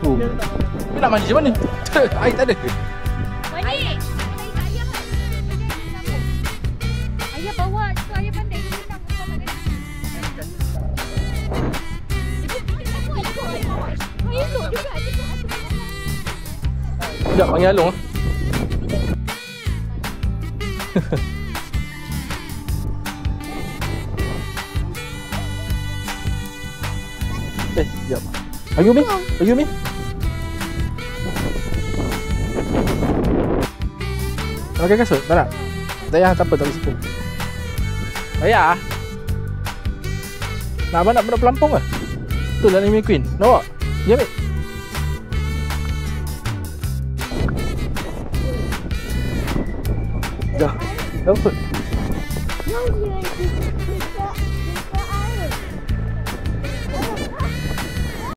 Ni nak mandi macam mana? Air tak ada. Balik. Ayah bawa tu, ayah pandai. Sekejap, panggil Along lah. Sekejap. Bagi Umi. Bagi Umi. Nak pakai kasut? Tak nak? Tak payah, tak apa, tak boleh situ. Tak payah. Nak abang nak pelampung ke? Tu dalam Lightning McQueen. Nak bawa? Ya, ambil. Dah. Dah apa?